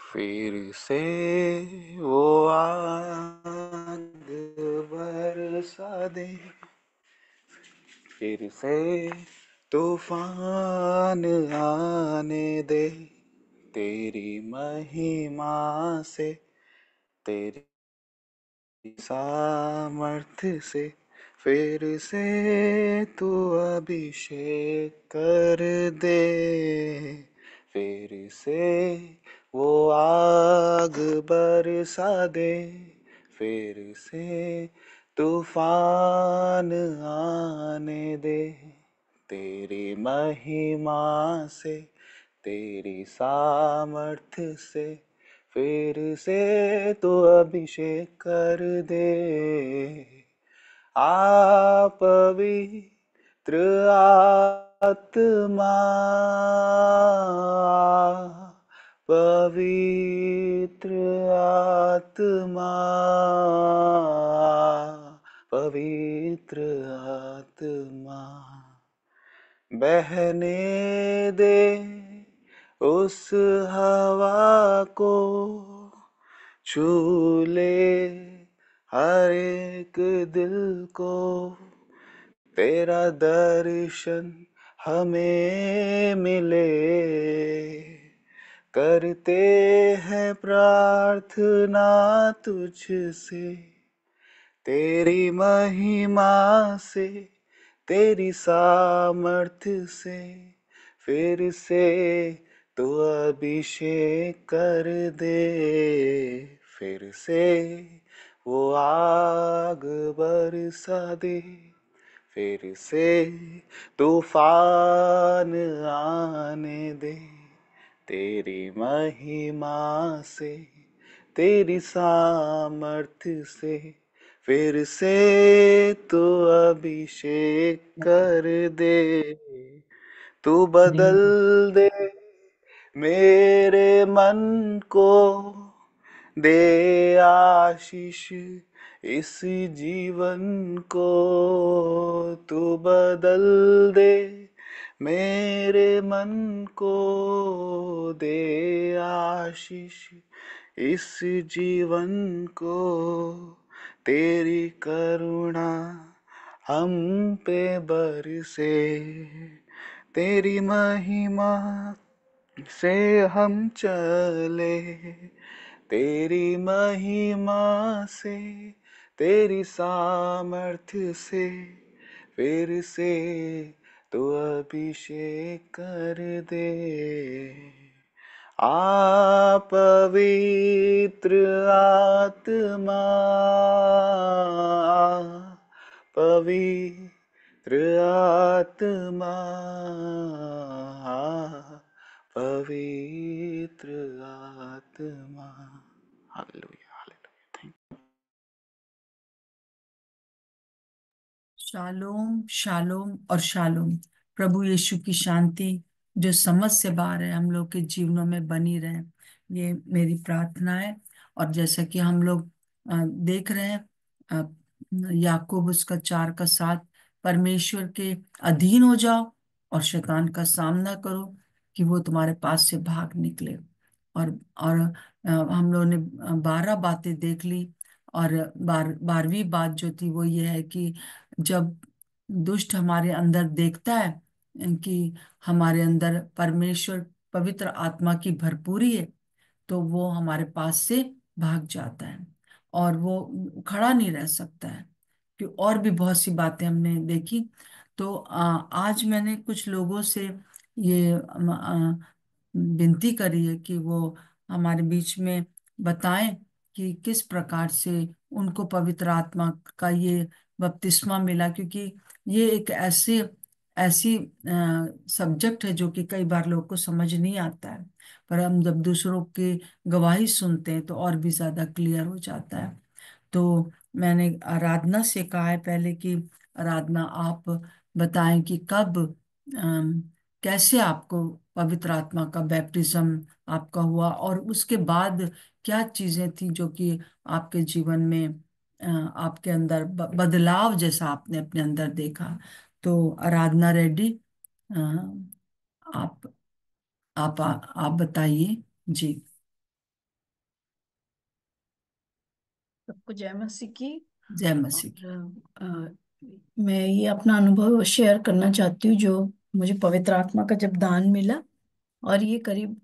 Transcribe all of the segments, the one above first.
फिर से वो आग बरसा दे, फिर से तूफान आने दे, तेरी महिमा से, तेरी सामर्थ्य से, फिर से तू अभिषेक कर दे, फिर से वो आग बरसा दे, फिर से तूफान आने दे, तेरी महिमा से, तेरी सामर्थ्य से, फिर से तो अभिषेक कर दे। पवित्र आत्मा, पवित्र आत्मा, पवित्र आत्मा, बहने दे उस हवा को, छू ले हर एक दिल को, तेरा दर्शन हमें मिले, करते हैं प्रार्थना तुझसे, तेरी महिमा से, तेरी सामर्थ्य से, फिर से तू अभिषेक कर दे, फिर से वो आग बरसा दे, फिर से तूफान आने दे, तेरी महिमा से, तेरी सामर्थ्य से, फिर से तो अभिषेक कर दे, तू बदल दे मेरे मन को, दे आशीष इस जीवन को, तू बदल दे मेरे मन को, दे आशीष इस जीवन को, तेरी करुणा हम पे बरसे, तेरी महिमा से हम चले, तेरी महिमा से, तेरी सामर्थ्य से, फिर से तू अभिषेक कर दे। पवित्र आत्मा, पवित्र आत्मा, पवित्र आत्मा। Hallelujah, hallelujah. Thank shalom shalom और शालोम। प्रभु यीशु की शांति जो समझ से बाहर है हम लोग के जीवनों में बनी रहे, ये मेरी प्रार्थना है। और जैसा कि हम लोग देख रहे हैं, अ, याकूब उसका 4 का 7, परमेश्वर के अधीन हो जाओ और शैतान का सामना करो कि वो तुम्हारे पास से भाग निकले। और हम लोगों ने 12 बातें देख ली। और 12वीं बात जो थी वो ये है कि जब दुष्ट हमारे अंदर देखता है कि हमारे अंदर परमेश्वर पवित्र आत्मा की भरपूरी है, तो वो हमारे पास से भाग जाता है और वो खड़ा नहीं रह सकता है। कि और भी बहुत सी बातें हमने देखी। तो आज मैंने कुछ लोगों से ये विनती करी है कि वो हमारे बीच में बताएं कि किस प्रकार से उनको पवित्र आत्मा का ये बपतिस्मा मिला, क्योंकि ये एक ऐसे ऐसी सब्जेक्ट है जो कि कई बार लोग को समझ नहीं आता है। पर हम जब दूसरों की गवाही सुनते हैं तो और भी ज्यादा क्लियर हो जाता है। तो मैंने आराधना से कहा है पहले कि आराधना आप बताएं कि कब कैसे आपको पवित्र आत्मा का बैप्टिज्म आपका हुआ, और उसके बाद क्या चीजें थी जो कि आपके जीवन में आपके अंदर बदलाव जैसा आपने अपने अंदर देखा। तो आराधना रेडी, आप आप बताइए जी। सबको जय मसीह की। जय मसीह की। और मैं ये अपना अनुभव शेयर करना चाहती हूँ, जो मुझे पवित्र आत्मा का जब दान मिला। और ये करीब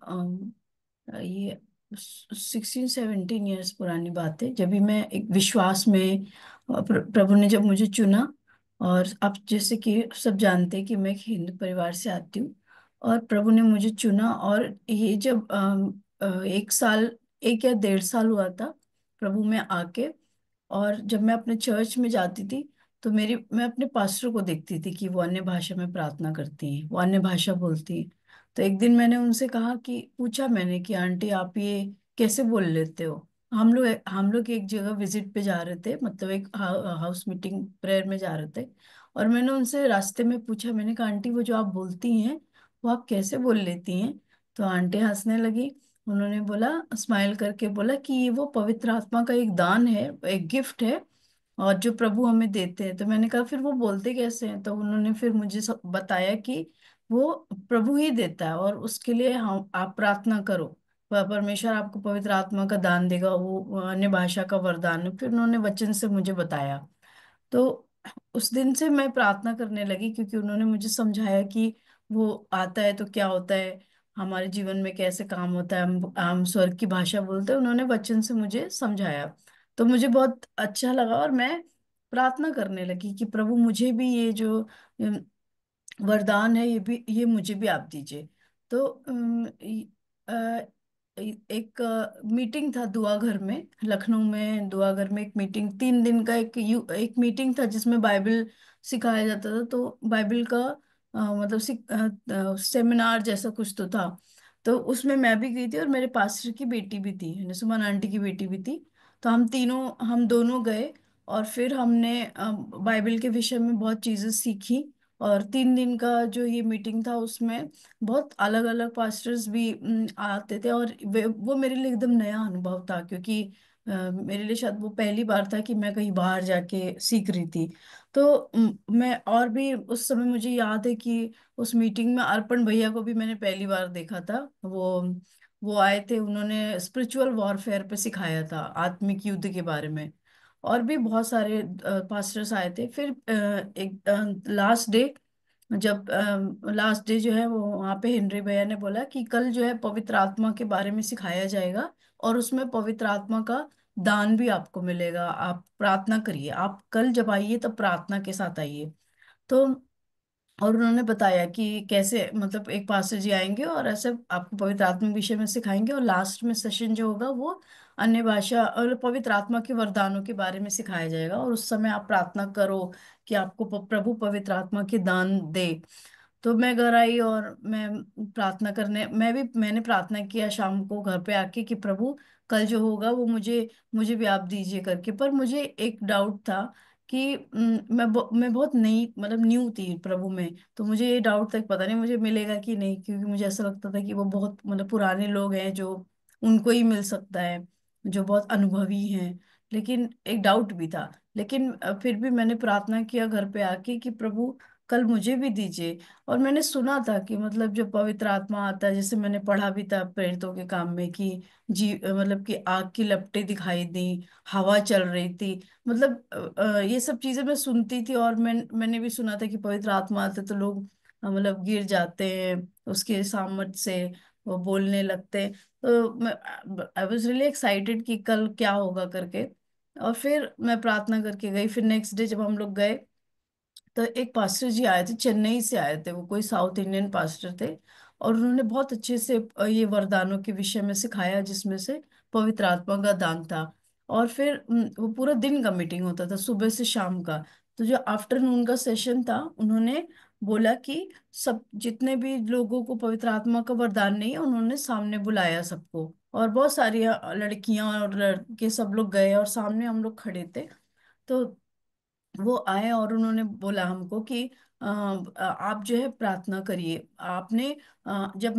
ये 16-17 ईयर्स पुरानी बात है, जब भी मैं एक विश्वास में प्रभु ने जब मुझे चुना। और अब जैसे कि सब जानते हैं कि मैं एक हिंदू परिवार से आती हूँ, और प्रभु ने मुझे चुना। और ये जब 1 साल, 1 या 1.5 साल हुआ था प्रभु में आके। और जब मैं अपने चर्च में जाती थी, तो मैं अपने पास्टर को देखती थी कि वो अन्य भाषा में प्रार्थना करती हैं, वो अन्य भाषा बोलती हैं। तो एक दिन मैंने उनसे कहा कि पूछा मैंने कि आंटी आप ये कैसे बोल लेते हो। हम लोग एक जगह विजिट पे जा रहे थे, मतलब एक हाउस मीटिंग प्रेयर में जा रहे थे। और मैंने उनसे रास्ते में पूछा, मैंने कहा आंटी वो जो आप बोलती हैं वो आप कैसे बोल लेती हैं। तो आंटी हंसने लगी। उन्होंने बोला, स्माइल करके बोला कि ये वो पवित्र आत्मा का एक दान है, एक गिफ्ट है, और जो प्रभु हमें देते हैं। तो मैंने कहा फिर वो बोलते कैसे हैं। तो उन्होंने फिर मुझे सब बताया कि वो प्रभु ही देता है, और उसके लिए हम आप प्रार्थना करो, परमेश्वर आपको पवित्र आत्मा का दान देगा, वो अन्य भाषा का वरदान है। फिर उन्होंने वचन से मुझे बताया। तो उस दिन से मैं प्रार्थना करने लगी, क्योंकि उन्होंने मुझे समझाया कि वो आता है तो क्या होता है, हमारे जीवन में कैसे काम होता है, हम स्वर्ग की भाषा बोलते हैं। उन्होंने वचन से मुझे समझाया। तो मुझे बहुत अच्छा लगा, और मैं प्रार्थना करने लगी कि प्रभु मुझे भी ये जो वरदान है, ये मुझे भी आप दीजिए। तो एक मीटिंग था दुआ घर में, लखनऊ में दुआ घर में एक मीटिंग, 3 दिन का एक मीटिंग था जिसमें बाइबल सिखाया जाता था। तो बाइबल का मतलब सेमिनार जैसा कुछ तो था। तो उसमें मैं भी गई थी, और मेरे पास्टर की बेटी भी थी, नसुमान आंटी की बेटी भी थी। तो हम दोनों गए। और फिर हमने बाइबल के विषय में बहुत चीजें सीखी। और 3 दिन का जो ये मीटिंग था, उसमें बहुत अलग अलग पास्टर्स भी आते थे। और वो मेरे लिए एकदम नया अनुभव था, क्योंकि मेरे लिए शायद वो पहली बार था कि मैं कहीं बाहर जाके सीख रही थी। तो मैं और भी उस समय मुझे याद है कि उस मीटिंग में अर्पण भैया को भी मैंने पहली बार देखा था। वो आए थे, उन्होंने स्पिरिचुअल वॉरफेयर पे सिखाया था, आत्मिक युद्ध के बारे में। और भी बहुत सारे पास्टर्स आए थे। फिर एक लास्ट डे, जब लास्ट डे जो है वो वहाँ पे हेनरी भैया ने बोला कि कल जो है पवित्र आत्मा के बारे में सिखाया जाएगा, और उसमें पवित्र आत्मा का दान भी आपको मिलेगा। आप प्रार्थना करिए, आप कल जब आइए तब प्रार्थना के साथ आइए। तो और उन्होंने बताया कि कैसे, मतलब एक पास्टर जी आएंगे और ऐसे आपको पवित्र आत्मा के विषय में सिखाएंगे, और लास्ट में सेशन जो होगा वो अन्य भाषा और पवित्र आत्मा के वरदानों के बारे में सिखाया जाएगा। और उस समय आप प्रार्थना करो कि आपको प्रभु पवित्र आत्मा के दान दे। तो मैं घर आई, और मैंने प्रार्थना किया शाम को घर पे आके कि प्रभु कल जो होगा वो मुझे मुझे भी आप दीजिए करके। पर मुझे एक डाउट था कि मैं बहुत नई, मतलब न्यू थी प्रभु में। तो मुझे ये डाउट था कि पता नहीं मुझे मिलेगा कि नहीं, क्योंकि मुझे ऐसा लगता था कि वो बहुत मतलब पुराने लोग हैं जो उनको ही मिल सकता है, जो बहुत अनुभवी हैं। लेकिन एक डाउट भी था। लेकिन फिर भी मैंने प्रार्थना किया घर पे आके कि प्रभु कल मुझे भी दीजिए। और मैंने सुना था कि मतलब जो पवित्र आत्मा आता है, जैसे मैंने पढ़ा भी था प्रेरितों के काम में कि मतलब कि आग की लपटें दिखाई दी, हवा चल रही थी। मतलब ये सब चीजें मैं सुनती थी। और मैंने भी सुना था कि पवित्र आत्मा आते तो लोग मतलब गिर जाते हैं उसके सामर्थ्य से, वो बोलने लगते हैं। तो मैं आई वॉज रियली एक्साइटेड कि कल क्या होगा करके। और फिर मैं प्रार्थना करके गई। फिर नेक्स्ट डे जब हम लोग गए, तो एक पास्टर जी आए थे, चेन्नई से आए थे, वो कोई साउथ इंडियन पास्टर थे। और उन्होंने बहुत अच्छे से ये वरदानों के विषय में सिखाया, जिसमें से पवित्र आत्मा का दान था। और फिर वो पूरा दिन का मीटिंग होता था, सुबह से शाम का। तो जो आफ्टरनून का सेशन था, उन्होंने बोला कि सब जितने भी लोगों को पवित्र आत्मा का वरदान नहीं है, उन्होंने सामने बुलाया सबको। और बहुत सारी लड़कियां और लड़के सब लोग गए, और सामने हम लोग खड़े थे। तो वो आए और उन्होंने बोला हमको कि आप जो है प्रार्थना करिए। आपने जब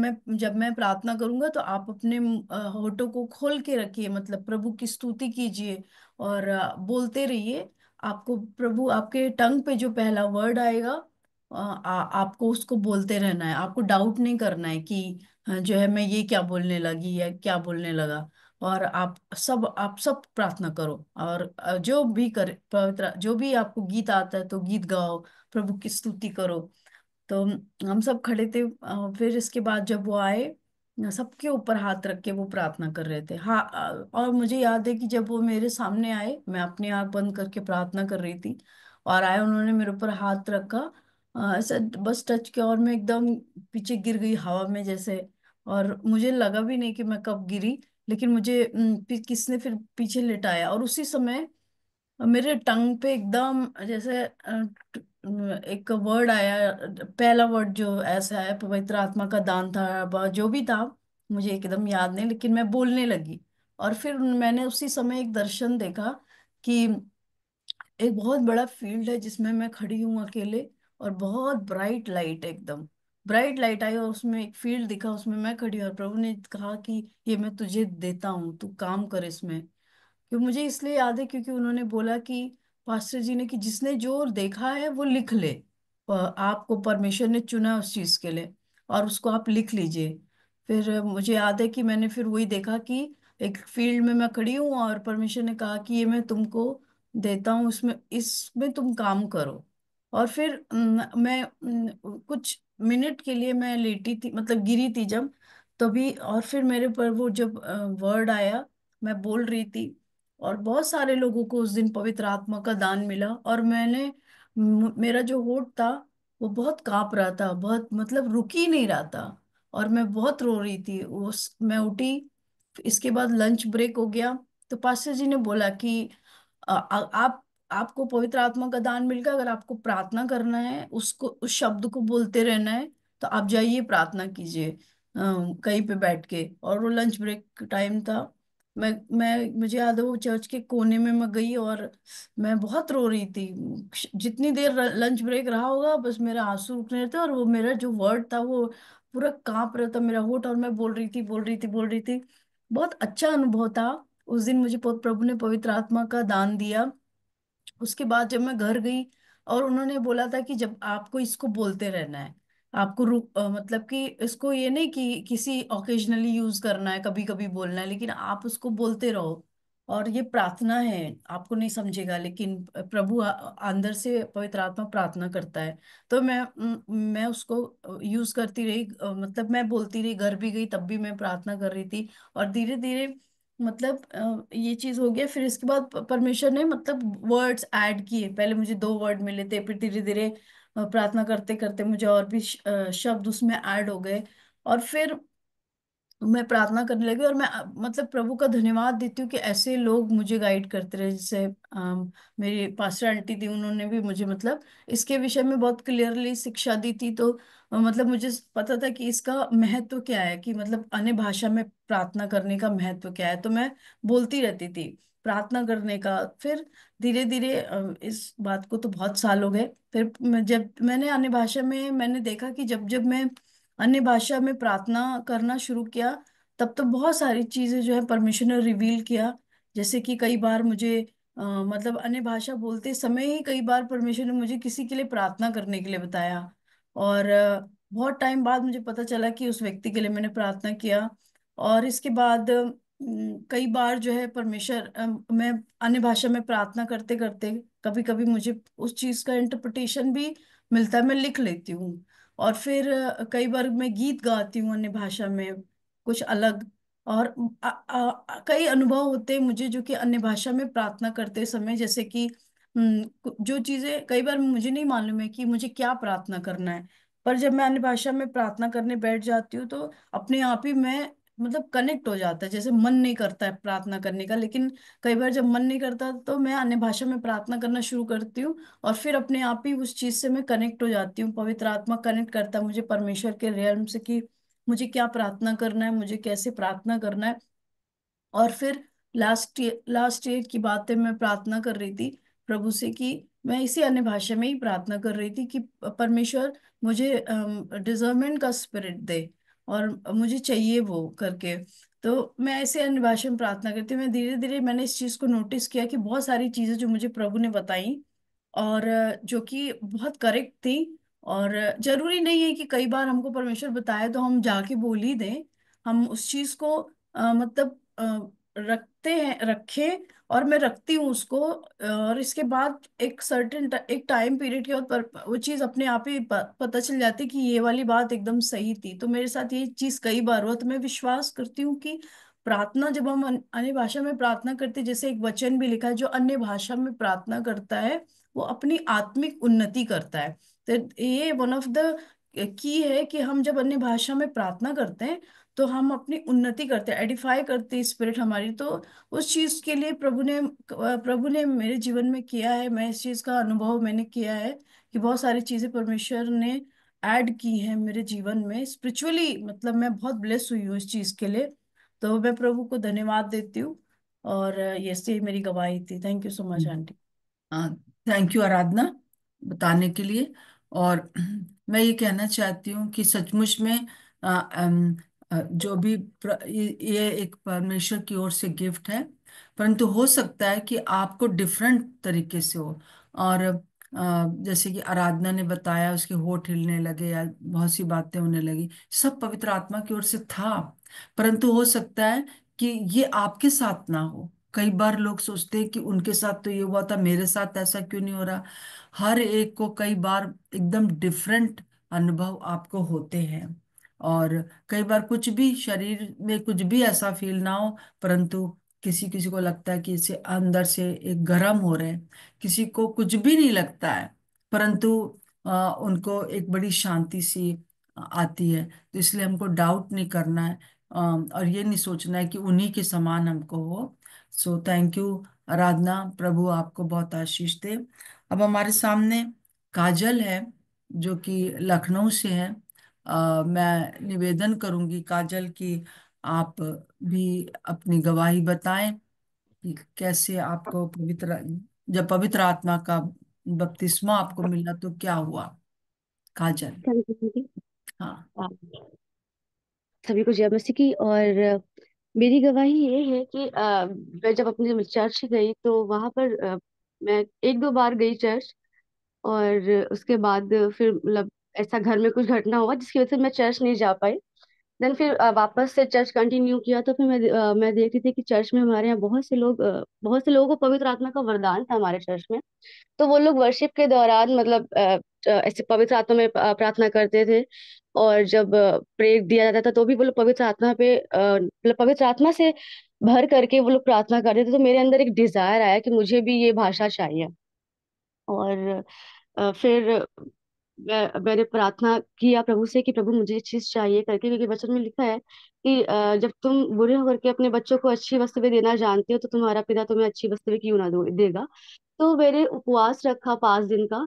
मैं प्रार्थना करूंगा तो आप अपने होठों को खोल के रखिए, मतलब प्रभु की स्तुति कीजिए, और बोलते रहिए। आपको प्रभु आपके टंग पे जो पहला वर्ड आएगा, आपको उसको बोलते रहना है। आपको डाउट नहीं करना है कि जो है मैं ये क्या बोलने लगी या क्या बोलने लगा। और आप सब प्रार्थना करो, और जो भी करे पवित्र, जो भी आपको गीत आता है तो गीत गाओ, प्रभु की स्तुति करो। तो हम सब खड़े थे। फिर इसके बाद जब वो आए, सबके ऊपर हाथ रख के वो प्रार्थना कर रहे थे। हाँ, और मुझे याद है कि जब वो मेरे सामने आए, मैं अपनी आंख बंद करके प्रार्थना कर रही थी, और आए, उन्होंने मेरे ऊपर हाथ रखा, ऐसा बस टच किया, और मैं एकदम पीछे गिर गई हवा में जैसे। और मुझे लगा भी नहीं कि मैं कब गिरी, लेकिन मुझे किसने फिर पीछे लिटाया, और उसी समय मेरे टंग पे एकदम जैसे एक वर्ड आया। पहला वर्ड जो ऐसा है, पवित्र आत्मा का दान था, जो भी था, मुझे एकदम याद नहीं, लेकिन मैं बोलने लगी। और फिर मैंने उसी समय एक दर्शन देखा कि एक बहुत बड़ा फील्ड है जिसमें मैं खड़ी हूँ अकेले, और बहुत ब्राइट लाइट, एकदम ब्राइट लाइट आई, और उसमें एक फील्ड दिखा, उसमें मैं खड़ी हूँ, और प्रभु ने कहा कि ये मैं तुझे देता हूँ, तू काम कर इसमें। क्यों मुझे इसलिए याद है क्योंकि उन्होंने बोला कि पास्टर जी ने कि जिसने जो देखा है वो लिख ले। आपको परमेश्वर ने चुना उस चीज के लिए, और उसको आप लिख लीजिए। फिर मुझे याद है कि मैंने फिर वही देखा कि एक फील्ड में मैं खड़ी हूँ, और परमेश्वर ने कहा कि ये मैं तुमको देता हूँ, इसमें इसमें तुम काम करो। और फिर मैं कुछ मिनट के लिए मैं लेटी थी, मतलब गिरी थी जब, तभी, और फिर मेरे पर वो जब वर्ड आया, मैं बोल रही थी, और बहुत सारे लोगों को उस दिन पवित्र आत्मा का दान मिला। और मेरा जो होठ था वो बहुत कांप रहा था, बहुत, मतलब रुक ही नहीं रहा था, और मैं बहुत रो रही थी। मैं उठी, इसके बाद लंच ब्रेक हो गया, तो पास्टर जी ने बोला कि आप आपको पवित्र आत्मा का दान मिल गया, अगर आपको प्रार्थना करना है, उसको उस शब्द को बोलते रहना है, तो आप जाइए प्रार्थना कीजिए कहीं पे बैठ के। और वो लंच ब्रेक टाइम था। मैं मुझे याद है वो चर्च के कोने में मैं गई, और मैं बहुत रो रही थी। जितनी देर लंच ब्रेक रहा होगा, बस मेरे आंसू रुक रहे थे, और वो मेरा जो वर्ड था वो पूरा कांप रहा था मेरा होठ, और मैं बोल रही थी, बोल रही थी, बोल रही थी। बहुत अच्छा अनुभव था। उस दिन मुझे प्रभु ने पवित्र आत्मा का दान दिया। उसके बाद जब मैं घर गई, और उन्होंने बोला था कि जब आपको इसको बोलते रहना है, आपको मतलब कि इसको ये नहीं कि किसी ओकेजनली यूज करना है, कभी कभी बोलना है, लेकिन आप उसको बोलते रहो। और ये प्रार्थना है, आपको नहीं समझेगा, लेकिन प्रभु अंदर से पवित्र आत्मा प्रार्थना करता है। तो मैं उसको यूज करती रही, मतलब मैं बोलती रही, घर भी गई तब भी मैं प्रार्थना कर रही थी। और धीरे धीरे, मतलब ये चीज हो गया। फिर इसके बाद परमेश्वर ने, मतलब वर्ड्स ऐड किए। पहले मुझे 2 वर्ड मिले थे, फिर धीरे धीरे प्रार्थना करते करते मुझे और भी शब्द उसमें ऐड हो गए। और फिर मैं प्रार्थना करने लगी, और मैं मतलब प्रभु का धन्यवाद देती हूँ कि ऐसे लोग मुझे गाइड करते रहे। जैसे मेरी पास्टर आंटी थी, उन्होंने भी मुझे, मतलब इसके विषय में बहुत क्लियरली शिक्षा दी थी। तो मतलब मुझे पता था कि इसका महत्व क्या है, कि मतलब अन्य भाषा में प्रार्थना करने का महत्व क्या है। तो मैं बोलती रहती थी प्रार्थना करने का। फिर धीरे धीरे इस बात को तो बहुत साल हो गए। फिर जब मैंने अन्य भाषा में, मैंने देखा कि जब जब मैं अन्य भाषा में प्रार्थना करना शुरू किया, तब तो बहुत सारी चीजें जो है परमेश्वर ने रिवील किया। जैसे कि कई बार मुझे मतलब अन्य भाषा बोलते समय ही कई बार परमेश्वर ने मुझे किसी के लिए प्रार्थना करने के लिए बताया। और बहुत टाइम बाद मुझे पता चला कि उस व्यक्ति के लिए मैंने प्रार्थना किया। और इसके बाद कई बार जो है परमेश्वर, मैं अन्य भाषा में प्रार्थना करते करते कभी कभी मुझे उस चीज का इंटरप्रिटेशन भी मिलता है, मैं लिख लेती हूँ। और फिर कई बार मैं गीत गाती हूँ अन्य भाषा में, कुछ अलग। और कई अनुभव होते हैं मुझे जो कि अन्य भाषा में प्रार्थना करते समय, जैसे कि जो चीजें कई बार मुझे नहीं मालूम है कि मुझे क्या प्रार्थना करना है, पर जब मैं अन्य भाषा में प्रार्थना करने बैठ जाती हूँ, तो अपने आप ही मैं, मतलब कनेक्ट हो जाता है। जैसे मन नहीं करता है प्रार्थना करने का, लेकिन कई बार जब मन नहीं करता तो मैं अन्य भाषा में प्रार्थना करना शुरू करती हूँ, और फिर अपने आप ही उस चीज से मैं कनेक्ट हो जाती हूँ। पवित्र आत्मा कनेक्ट करता है मुझे परमेश्वर के रियल्म से, कि मुझे क्या प्रार्थना करना है, मुझे कैसे प्रार्थना करना है। और फिर लास्ट ईयर की बातें मैं प्रार्थना कर रही थी प्रभु से, कि मैं इसी अन्य भाषा में ही प्रार्थना कर रही थी कि परमेश्वर मुझे डिजर्नमेंट का स्पिरिट दे, और मुझे चाहिए वो करके। तो मैं ऐसे अन्य भाषा में प्रार्थना करती हूँ। मैं धीरे धीरे मैंने इस चीज को नोटिस किया कि बहुत सारी चीजें जो मुझे प्रभु ने बताई, और जो कि बहुत करेक्ट थी। और जरूरी नहीं है कि कई बार हमको परमेश्वर बताए तो हम जाके बोल ही दें। हम उस चीज को मतलब रखते हैं, रखे, और मैं रखती हूँ उसको, और इसके बाद एक सर्टेन एक टाइम पीरियड के बाद वो चीज अपने आप ही पता चल जाती है कि ये वाली बात एकदम सही थी। तो मेरे साथ ये चीज कई बार हुआ। तो मैं विश्वास करती हूँ कि प्रार्थना, जब हम अन्य भाषा में प्रार्थना करते हैं, जैसे एक वचन भी लिखा है, जो अन्य भाषा में प्रार्थना करता है वो अपनी आत्मिक उन्नति करता है। तो ये वन ऑफ द की है कि हम जब अन्य भाषा में प्रार्थना करते हैं तो हम अपनी उन्नति करते हैं, एडिफाई करते हैं स्पिरिट हमारी। तो उस चीज के लिए प्रभु ने मेरे जीवन में किया है। मैं इस चीज का अनुभव मैंने किया है कि बहुत सारी चीजें परमेश्वर ने ऐड की हैं मेरे जीवन में स्पिरिचुअली। मतलब मैं बहुत ब्लेस हुई हूँ इस चीज के लिए। तो मैं प्रभु को धन्यवाद देती हूँ। और ये से मेरी गवाही थी। Thank you so much aunty. हाँ, थैंक यू आराधना बताने के लिए। और मैं ये कहना चाहती हूँ कि सचमुच में जो भी ये एक परमेश्वर की ओर से गिफ्ट है, परंतु हो सकता है कि आपको डिफरेंट तरीके से हो। और जैसे कि आराधना ने बताया, उसके होठ हिलने लगे या बहुत सी बातें होने लगी, सब पवित्र आत्मा की ओर से था। परंतु हो सकता है कि ये आपके साथ ना हो। कई बार लोग सोचते हैं कि उनके साथ तो ये हुआ था, मेरे साथ ऐसा क्यों नहीं हो रहा। हर एक को कई बार एकदम डिफरेंट अनुभव आपको होते हैं। और कई बार कुछ भी शरीर में कुछ भी ऐसा फील ना हो, परंतु किसी किसी को लगता है कि इसे अंदर से एक गर्म हो रहे हैं, किसी को कुछ भी नहीं लगता है, परंतु उनको एक बड़ी शांति सी आती है। तो इसलिए हमको डाउट नहीं करना है, और ये नहीं सोचना है कि उन्हीं के समान हमको हो। सो थैंक यू आराधना, प्रभु आपको बहुत आशीष दे। अब हमारे सामने काजल है, जो कि लखनऊ से है। मैं निवेदन करूंगी काजल की आप भी अपनी गवाही बताएं कि कैसे आपको जब पवित्र आत्मा का बपतिस्मा आपको मिला तो क्या हुआ। काजल। थैंक यू दीदी। हाँ। आ, सभी को जय मसीह की। और मेरी गवाही ये है कि मैं जब अपने चर्च गई तो वहां पर मैं एक दो बार गई चर्च। और उसके बाद फिर मतलब ऐसा घर में कुछ घटना हुआ जिसकी वजह से मैं चर्च नहीं जा पाई। देन फिर वापस से चर्च कंटिन्यू किया तो फिर मैं देखती थी कि चर्च में हमारे यहाँ बहुत से लोगों को पवित्र आत्मा का वरदान था हमारे चर्च में। तो वो लोग वर्शिप के दौरान मतलब ऐसे पवित्र आत्मा में प्रार्थना करते थे। और जब प्रेयर दिया जाता था तो भी वो लोग पवित्र आत्मा पे मतलब पवित्र आत्मा से भर करके वो लोग प्रार्थना करते थे। तो मेरे अंदर एक डिजायर आया कि मुझे भी ये भाषा चाहिए। और फिर मैंने प्रार्थना किया प्रभु से कि प्रभु मुझे ये चीज चाहिए करके, क्योंकि वचन में लिखा है कि जब तुम बुरे होकर के अपने बच्चों को अच्छी वस्तुएं देना जानते हो तो तुम्हारा पिता तुम्हें अच्छी वस्तुएं क्यों ना देगा। तो मैंने उपवास रखा 5 दिन का।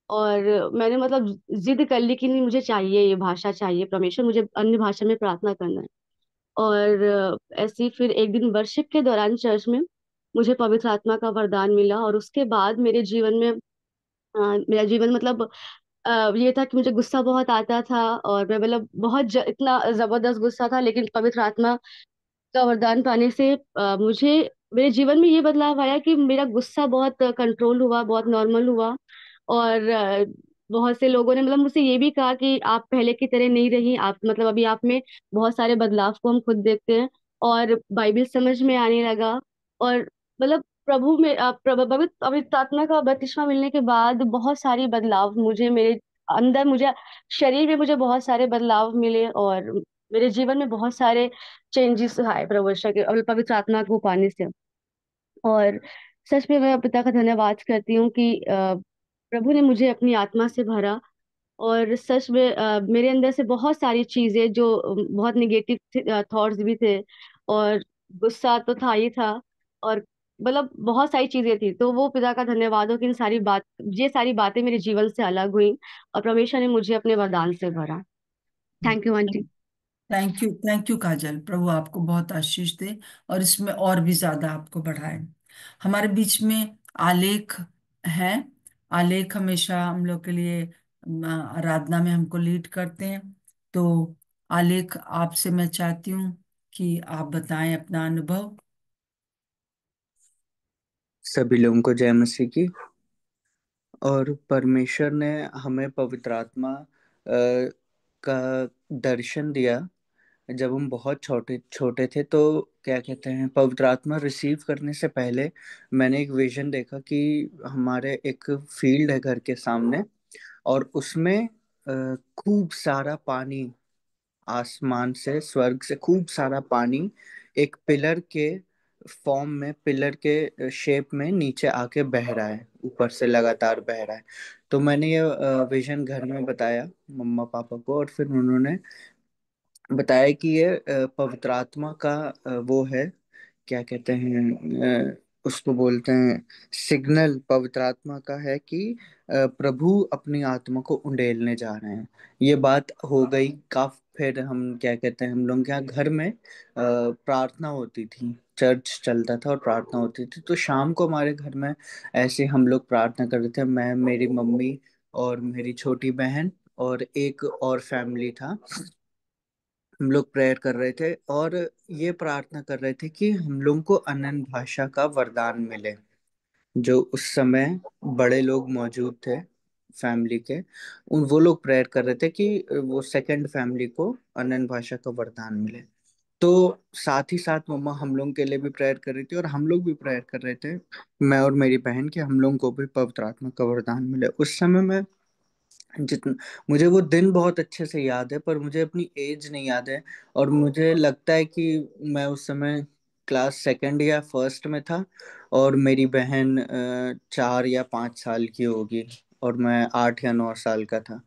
और मैंने मतलब जिद कर ली कि नहीं, मुझे चाहिए, ये भाषा चाहिए, परमेश्वर मुझे अन्य भाषा में प्रार्थना करना है। और ऐसे ही फिर एक दिन वर्शिप के दौरान चर्च में मुझे पवित्र आत्मा का वरदान मिला। और उसके बाद मेरे जीवन में मेरा जीवन मतलब ये था कि मुझे गुस्सा बहुत आता था। और मैं मतलब इतना जबरदस्त गुस्सा था, लेकिन पवित्र आत्मा का वरदान पाने से मुझे मेरे जीवन में ये बदलाव आया कि मेरा गुस्सा बहुत कंट्रोल हुआ, बहुत नॉर्मल हुआ। और बहुत से लोगों ने मतलब मुझसे ये भी कहा कि आप पहले की तरह नहीं रही, आप मतलब अभी आप में बहुत सारे बदलाव को हम खुद देखते हैं। और बाइबल समझ में आने लगा। और मतलब प्रभु में पवित्र पवित्र आत्मा का बपतिस्मा मिलने के बाद बहुत सारी बदलाव मुझे मेरे अंदर मुझे शरीर में मुझे बहुत सारे बदलाव मिले। और मेरे जीवन में बहुत सारे चेंजेस आए प्रभु यीशु के और पवित्र आत्मा को पाने से। और सच में मैं पिता का धन्यवाद करती हूँ कि प्रभु ने मुझे अपनी आत्मा से भरा। और सच में मेरे अंदर से बहुत सारी चीजें जो बहुत निगेटिव थॉट्स भी थे। और गुस्सा तो था ही था। और मतलब बहुत सारी चीजें थी। तो वो पिता का धन्यवाद हो कि इन सारी बात ये सारी बातें मेरे जीवन से अलग हुई और परमेश्वर ने मुझे अपने वरदान से भरा। Thank you aunty. Thank you Kajal, प्रभु आपको बहुत आशीष दे और इसमें और भी ज्यादा आपको बढ़ाए। हमारे बीच में आलेख हैं। आलेख हमेशा हम लोग के लिए आराधना में हमको लीड करते हैं। तो आलेख, आपसे मैं चाहती हूँ कि आप बताएं अपना अनुभव। सभी लोगों को जय मसीह की। और परमेश्वर ने हमें पवित्र आत्मा का दर्शन दिया जब हम बहुत छोटे छोटे थे तो क्या कहते हैं, पवित्र आत्मा रिसीव करने से पहले मैंने एक विजन देखा कि हमारे एक फील्ड है घर के सामने, और उसमें खूब सारा पानी, आसमान से, स्वर्ग से खूब सारा पानी एक पिलर के फॉर्म में, पिलर के शेप में नीचे आके बह रहा है, ऊपर से लगातार बह रहा है। तो मैंने ये विजन घर में बताया मम्मा पापा को, और फिर उन्होंने बताया कि ये पवित्र आत्मा का वो है, क्या कहते हैं, उसको बोलते हैं सिग्नल, पवित्र आत्मा का है कि प्रभु अपनी आत्मा को उंडेलने जा रहे हैं। ये बात हो गई काफी। फिर हम क्या कहते हैं, हम लोग के यहाँ घर में प्रार्थना होती थी, चर्च चलता था और प्रार्थना होती थी, तो शाम को हमारे घर में ऐसे हम लोग प्रार्थना कर रहे थे, मैं, मेरी मम्मी और मेरी छोटी बहन और एक और फैमिली था। हम लोग प्रेयर कर रहे थे और ये प्रार्थना कर रहे थे कि हम लोग को अनन्य भाषा का वरदान मिले। जो उस समय बड़े लोग मौजूद थे फैमिली के, उन वो लोग प्रेयर कर रहे थे कि वो सेकंड फैमिली को अनन्य भाषा का वरदान मिले। तो साथ ही साथ मम्मा हम लोग के लिए भी प्रेयर कर रही थी और हम लोग भी प्रेयर कर रहे थे, मैं और मेरी बहन, कि हम लोग को भी पवित्र आत्मा का वरदान मिले। उस समय मैं जितना, मुझे वो दिन बहुत अच्छे से याद है, पर मुझे अपनी एज नहीं याद है। और मुझे लगता है कि मैं उस समय क्लास सेकंड या फर्स्ट में था, और मेरी बहन 4 या 5 साल की होगी, और मैं 8 या 9 साल का था।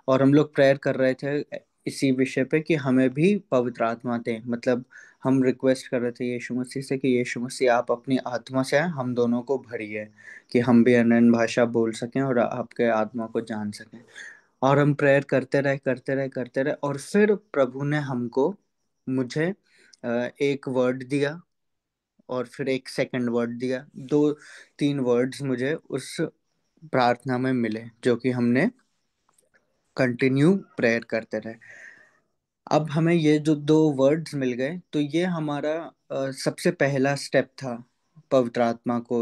और हम लोग प्रेयर कर रहे थे इसी विषय पे कि हमें भी पवित्र आत्मा दें, मतलब हम रिक्वेस्ट कर रहे थे यीशु मसीह से कि यीशु मसीह आप अपनी आत्मा से हम दोनों को भरिए, कि हम भी अनन्य भाषा बोल सकें और आपके आत्मा को जान सकें। और हम प्रेयर करते रहे, करते रहे, करते रहे, और फिर प्रभु ने हमको, मुझे एक वर्ड दिया, और फिर एक सेकंड वर्ड दिया, 2 3 वर्ड्स मुझे उस प्रार्थना में मिले, जो कि हमने कंटिन्यू प्रेयर करते रहे। अब हमें ये जो 2 वर्ड्स मिल गए, तो ये हमारा सबसे पहला स्टेप था पवित्र आत्मा को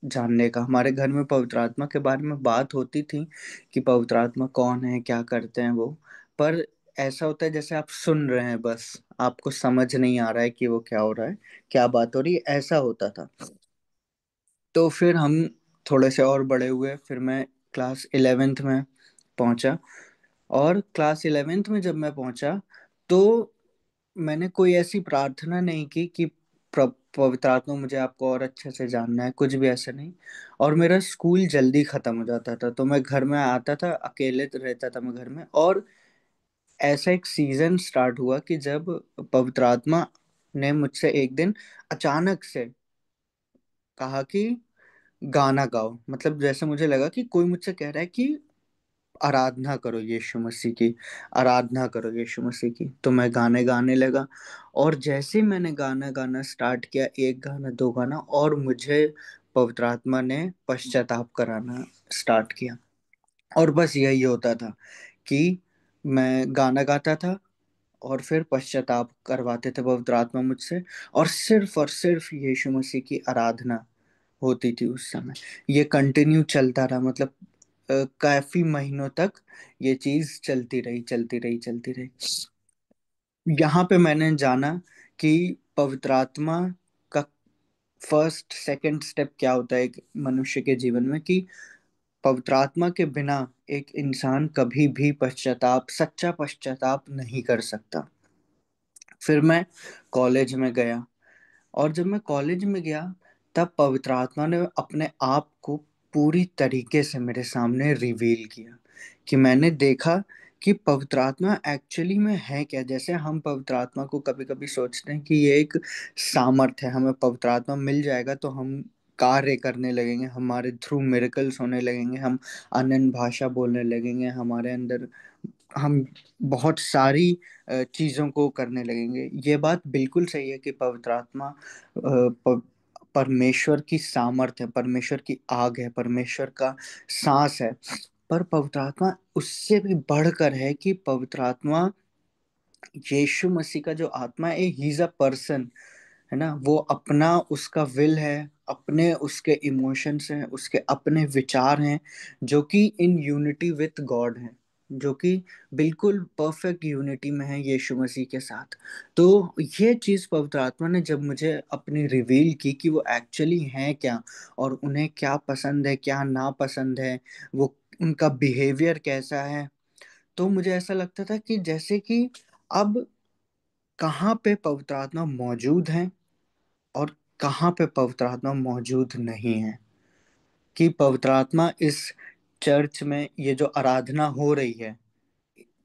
जानने का। हमारे घर में पवित्र आत्मा के बारे में बात होती थी कि पवित्र आत्मा कौन है, क्या करते हैं वो, पर ऐसा होता है जैसे आप सुन रहे हैं बस, आपको समझ नहीं आ रहा है कि वो क्या हो रहा है, क्या बात हो रही है, ऐसा होता था। तो फिर हम थोड़े से और बड़े हुए, फिर मैं क्लास 11th में पहुंचा। और क्लास 11th में जब मैं पहुंचा, तो मैंने कोई ऐसी प्रार्थना नहीं की कि पवित्र आत्मा मुझे आपको और अच्छे से जानना है, कुछ भी ऐसा नहीं। और मेरा स्कूल जल्दी खत्म हो जाता था, तो मैं घर में आता था, अकेले तो रहता था मैं घर में। और ऐसा एक सीजन स्टार्ट हुआ कि जब पवित्र आत्मा ने मुझसे एक दिन अचानक से कहा कि गाना गाओ, मतलब जैसे मुझे लगा कि कोई मुझसे कह रहा है कि आराधना करो यीशु मसीह की, आराधना करो यीशु मसीह की। तो मैं गाने गाने लगा, और जैसे ही मैंने गाना गाना स्टार्ट किया, एक गाना, 2 गाना, और मुझे पवित्र आत्मा ने पश्चाताप कराना स्टार्ट किया। और बस यही होता था कि मैं गाना गाता था और फिर पश्चाताप करवाते थे पवित्र आत्मा मुझसे, और सिर्फ यीशु मसीह की आराधना होती थी उस समय। ये कंटिन्यू चलता रहा, मतलब काफी महीनों तक ये चीज चलती रही, चलती रही, चलती रही। यहाँ पे मैंने जाना कि पवित्र आत्मा का फर्स्ट सेकंड स्टेप क्या होता है एक मनुष्य के जीवन में, कि पवित्र आत्मा के बिना एक इंसान कभी भी पश्चाताप, सच्चा पश्चाताप नहीं कर सकता। फिर मैं कॉलेज में गया, और जब मैं कॉलेज में गया, तब पवित्र आत्मा ने अपने आप को पूरी तरीके से मेरे सामने रिवील किया, कि मैंने देखा कि पवित्र आत्मा एक्चुअली में है क्या। जैसे हम पवित्र आत्मा को कभी कभी सोचते हैं कि ये एक सामर्थ्य है, हमें पवित्र आत्मा मिल जाएगा तो हम कार्य करने लगेंगे, हमारे थ्रू मिरेकल्स होने लगेंगे, हम अनन्य भाषा बोलने लगेंगे, हमारे अंदर हम बहुत सारी चीजों को करने लगेंगे। ये बात बिल्कुल सही है कि पवित्र आत्मा परमेश्वर की सामर्थ है, परमेश्वर की आग है, परमेश्वर का सांस है। पर पवित्र आत्मा उससे भी बढ़कर है, कि पवित्र आत्मा यीशु मसीह का जो आत्मा है, ही इज अ पर्सन, है ना। वो अपना, उसका विल है, अपने उसके इमोशंस हैं, उसके अपने विचार हैं, जो कि इन यूनिटी विथ गॉड हैं, जो कि बिल्कुल परफेक्ट यूनिटी में है यीशु मसीह के साथ। तो ये चीज़ पवित्र आत्मा ने जब मुझे अपनी रिवील की कि वो एक्चुअली हैं क्या, और उन्हें क्या पसंद है क्या ना पसंद है, वो उनका बिहेवियर कैसा है, तो मुझे ऐसा लगता था कि जैसे कि अब कहाँ पे पवित्र आत्मा मौजूद है और कहाँ पे पवित्र आत्मा मौजूद नहीं है। कि पवित्र आत्मा इस चर्च में ये जो आराधना हो रही है,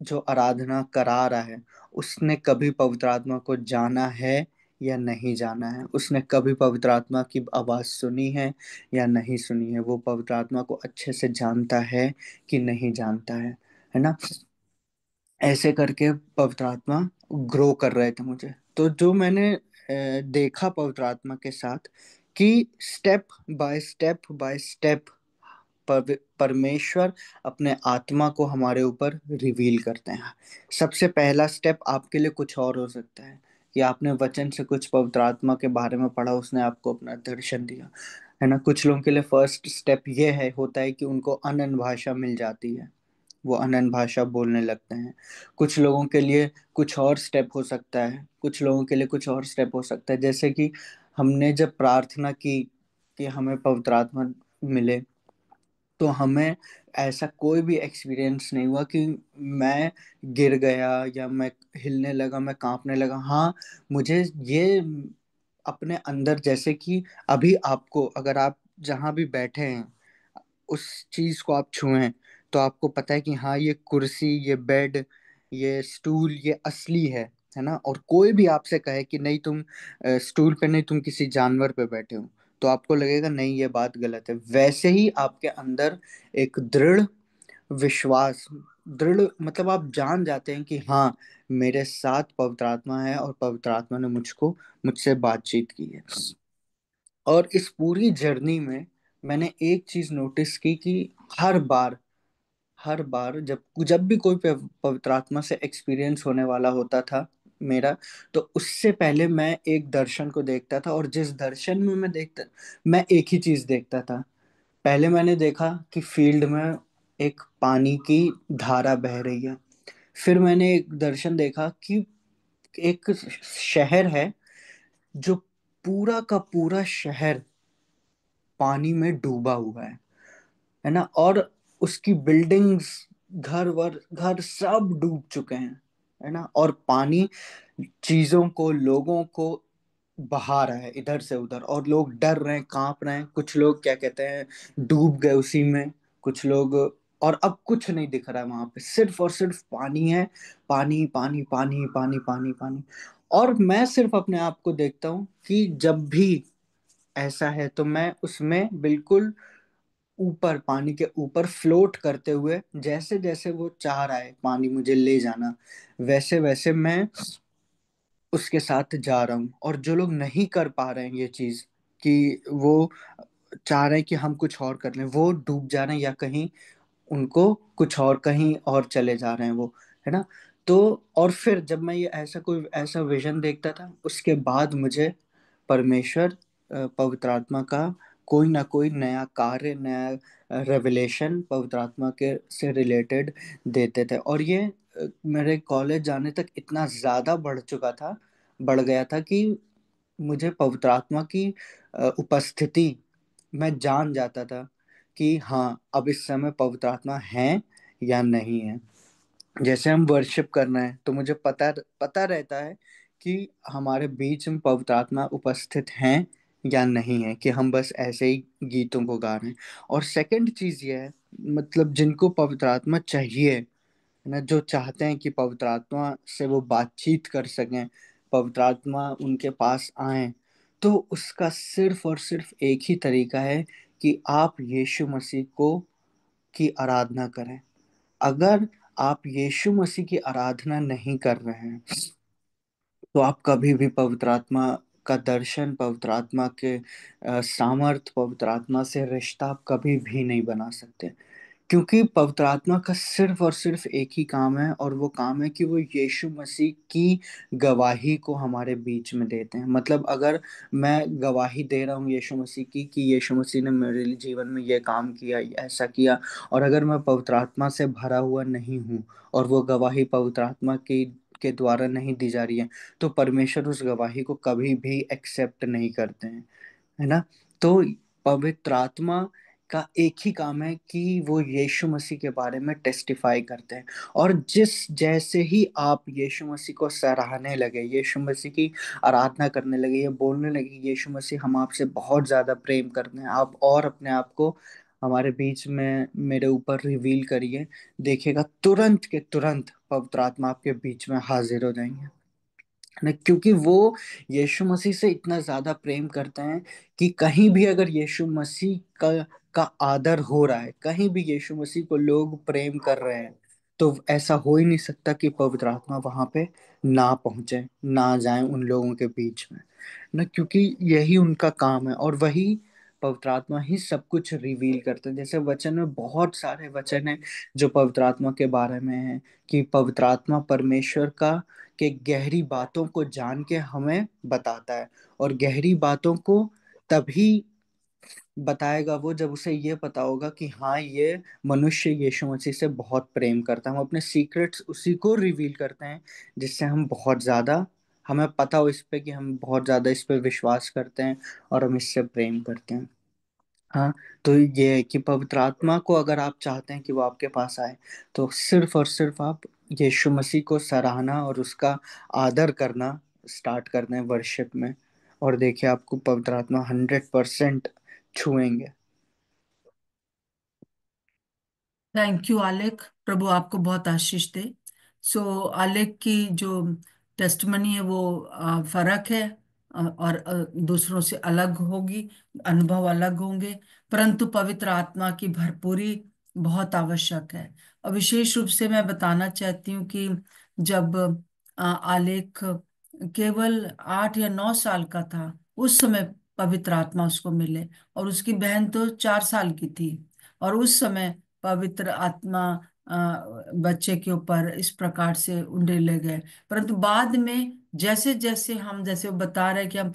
जो आराधना करा रहा है, उसने कभी पवित्र आत्मा को जाना है या नहीं जाना है, उसने कभी पवित्र आत्मा की आवाज सुनी है या नहीं सुनी है, वो पवित्र आत्मा को अच्छे से जानता है कि नहीं जानता है ना। ऐसे करके पवित्र आत्मा ग्रो कर रहे थे मुझे। तो जो मैंने देखा पवित्र आत्मा के साथ कि स्टेप बाय स्टेप परमेश्वर अपने आत्मा को हमारे ऊपर रिवील करते हैं। सबसे पहला स्टेप आपके लिए कुछ और हो सकता है कि आपने वचन से कुछ पवित्र आत्मा के बारे में पढ़ा, उसने आपको अपना दर्शन दिया, है ना। कुछ लोगों के लिए फर्स्ट स्टेप ये है होता है कि उनको अनन्य भाषा मिल जाती है, वो अनन्य भाषा बोलने लगते हैं। कुछ लोगों के लिए कुछ और स्टेप हो सकता है, कुछ लोगों के लिए कुछ और स्टेप हो सकता है। जैसे कि हमने जब प्रार्थना की कि हमें पवित्र आत्मा मिले, तो हमें ऐसा कोई भी एक्सपीरियंस नहीं हुआ कि मैं गिर गया या मैं हिलने लगा, मैं कांपने लगा। हाँ, मुझे ये अपने अंदर, जैसे कि अभी आपको, अगर आप जहाँ भी बैठे हैं उस चीज को आप छुएं, तो आपको पता है कि हाँ, ये कुर्सी, ये बेड, ये स्टूल, ये असली है ना। और कोई भी आपसे कहे कि नहीं तुम स्टूल पे नहीं, तुम किसी जानवर पे बैठे हो, तो आपको लगेगा नहीं, ये बात गलत है। वैसे ही आपके अंदर एक दृढ़ विश्वास, दृढ़ मतलब आप जान जाते हैं कि हाँ, मेरे साथ पवित्र आत्मा है और पवित्र आत्मा ने मुझसे बातचीत की है। और इस पूरी जर्नी में मैंने एक चीज नोटिस की कि हर बार हर बार जब जब भी कोई पवित्र आत्मा से एक्सपीरियंस होने वाला होता था मेरा, तो उससे पहले मैं एक दर्शन को देखता था, और जिस दर्शन में मैं एक ही चीज देखता था। पहले मैंने देखा कि फील्ड में एक पानी की धारा बह रही है। फिर मैंने एक दर्शन देखा कि एक शहर है, जो पूरा का पूरा शहर पानी में डूबा हुआ है ना। और उसकी बिल्डिंग्स, घर सब डूब चुके हैं, है ना। और पानी चीजों को, लोगों को बहा रहा है इधर से उधर, और लोग डर रहे हैं, कांप रहे हैं। कुछ लोग क्या कहते हैं, डूब गए उसी में, कुछ लोग। और अब कुछ नहीं दिख रहा है वहां पे, सिर्फ और सिर्फ पानी है, पानी पानी पानी पानी पानी पानी। और मैं सिर्फ अपने आप को देखता हूँ कि जब भी ऐसा है तो मैं उसमें बिल्कुल ऊपर, पानी के ऊपर फ्लोट करते हुए, जैसे जैसे वो चाह रहा है पानी मुझे ले जाना, वैसे वैसे मैं उसके साथ जा रहा हूँ। और जो लोग नहीं कर पा रहे हैं ये चीज, कि वो चाह रहे हैं कि हम कुछ और कर लें, वो डूब जा रहे हैं, या कहीं उनको कुछ और, कहीं और चले जा रहे हैं वो, है ना। तो और फिर जब मैं ये कोई ऐसा विजन देखता था, उसके बाद मुझे परमेश्वर, पवित्र आत्मा का कोई ना कोई नया कार्य, नया रेवलेशन पवित्र आत्मा के से रिलेटेड देते थे। और ये मेरे कॉलेज जाने तक इतना ज्यादा बढ़ गया था कि मुझे पवित्र आत्मा की उपस्थिति, मैं जान जाता था कि हाँ, अब इस समय पवित्र आत्मा है या नहीं है। जैसे हम वर्शिप करना है तो मुझे पता रहता है कि हमारे बीच में पवित्र आत्मा उपस्थित हैं या नहीं है, कि हम बस ऐसे ही गीतों को गा रहे हैं। और सेकंड चीज ये है, मतलब जिनको पवित्र आत्मा चाहिए, है ना, जो चाहते हैं कि पवित्र आत्मा से वो बातचीत कर सकें, पवित्र आत्मा उनके पास आए, तो उसका सिर्फ और सिर्फ एक ही तरीका है कि आप यीशु मसीह को की आराधना करें। अगर आप यीशु मसीह की आराधना नहीं कर रहे हैं, तो आप कभी भी पवित्र आत्मा का दर्शन, पवित्र आत्मा के सामर्थ, पवित्र आत्मा से रिश्ता आप कभी भी नहीं बना सकते। क्योंकि पवित्र आत्मा का सिर्फ और सिर्फ एक ही काम है, और वो काम है कि वो यीशु मसीह की गवाही को हमारे बीच में देते हैं। मतलब अगर मैं गवाही दे रहा हूँ यीशु मसीह की कि यीशु मसीह ने मेरे लिए जीवन में ये काम किया, ऐसा किया, और अगर मैं पवित्र आत्मा से भरा हुआ नहीं हूँ और वो गवाही पवित्र आत्मा की के द्वारा नहीं दी जा रही है, तो परमेश्वर उस गवाही को कभी भी एक्सेप्ट नहीं करते हैं, है ना। तो पवित्र आत्मा का एक ही काम है कि वो यीशु मसीह के बारे में टेस्टिफाई करते हैं। और जिस जैसे ही आप यीशु मसीह को सराहने लगे, यीशु मसीह की आराधना करने लगे, ये बोलने लगे यीशु मसीह हम आपसे बहुत ज़्यादा प्रेम करते हैं, आप और अपने आप को हमारे बीच में मेरे ऊपर रिवील करिए, देखिएगा तुरंत के तुरंत पवित्र आत्मा आपके बीच में हाजिर हो जाएंगे ना। क्योंकि वो यीशु मसीह से इतना ज्यादा प्रेम करते हैं कि कहीं भी अगर यीशु मसीह का आदर हो रहा है, कहीं भी यीशु मसीह को लोग प्रेम कर रहे हैं, तो ऐसा हो ही नहीं सकता कि पवित्र आत्मा वहां पे ना पहुंचे, ना जाए उन लोगों के बीच में ना। क्योंकि यही उनका काम है, और वही पवित्र आत्मा ही सब कुछ रिवील करते हैं। जैसे वचन में बहुत सारे वचन हैं जो पवित्र आत्मा के बारे में है, कि पवित्र आत्मा परमेश्वर का के गहरी बातों को जान के हमें बताता है, और गहरी बातों को तभी बताएगा वो जब उसे ये पता होगा कि हाँ, ये मनुष्य यीशु मसीह से बहुत प्रेम करता है। हम अपने सीक्रेट्स उसी को रिवील करते हैं जिससे हम बहुत ज्यादा, हमें पता हो इस पे कि हम बहुत ज्यादा इस पे विश्वास करते हैं और हम इससे प्रेम करते हैं। हाँ, तो ये है कि पवित्र आत्मा को अगर आप चाहते हैं कि वो आपके पास आए, तो सिर्फ और सिर्फ आप यीशु मसीह को सराहना और उसका आदर करना स्टार्ट कर दें वर्शिप में, और देखिए आपको पवित्र आत्मा 100% छुएंगे। थैंक यू आलेख। प्रभु आपको बहुत आशीष दे। आलेख की जो टेस्टमनी है वो फर्क है, और दूसरों से अलग होगी, अनुभव अलग होंगे, परंतु पवित्र आत्मा की भरपूरी बहुत आवश्यक है। और विशेष रूप से मैं बताना चाहती हूँ कि जब आलेख केवल 8 या 9 साल का था, उस समय पवित्र आत्मा उसको मिले, और उसकी बहन तो 4 साल की थी। और उस समय पवित्र आत्मा बच्चे के ऊपर इस प्रकार से उंडेले गए। परंतु बाद में जैसे जैसे हम, जैसे वो बता रहे कि हम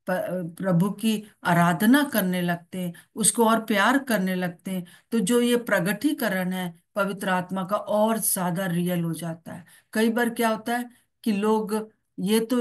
प्रभु की आराधना करने लगते हैं, उसको और प्यार करने लगते हैं, तो जो ये प्रगटीकरण है पवित्र आत्मा का और ज्यादा रियल हो जाता है। कई बार क्या होता है कि लोग ये तो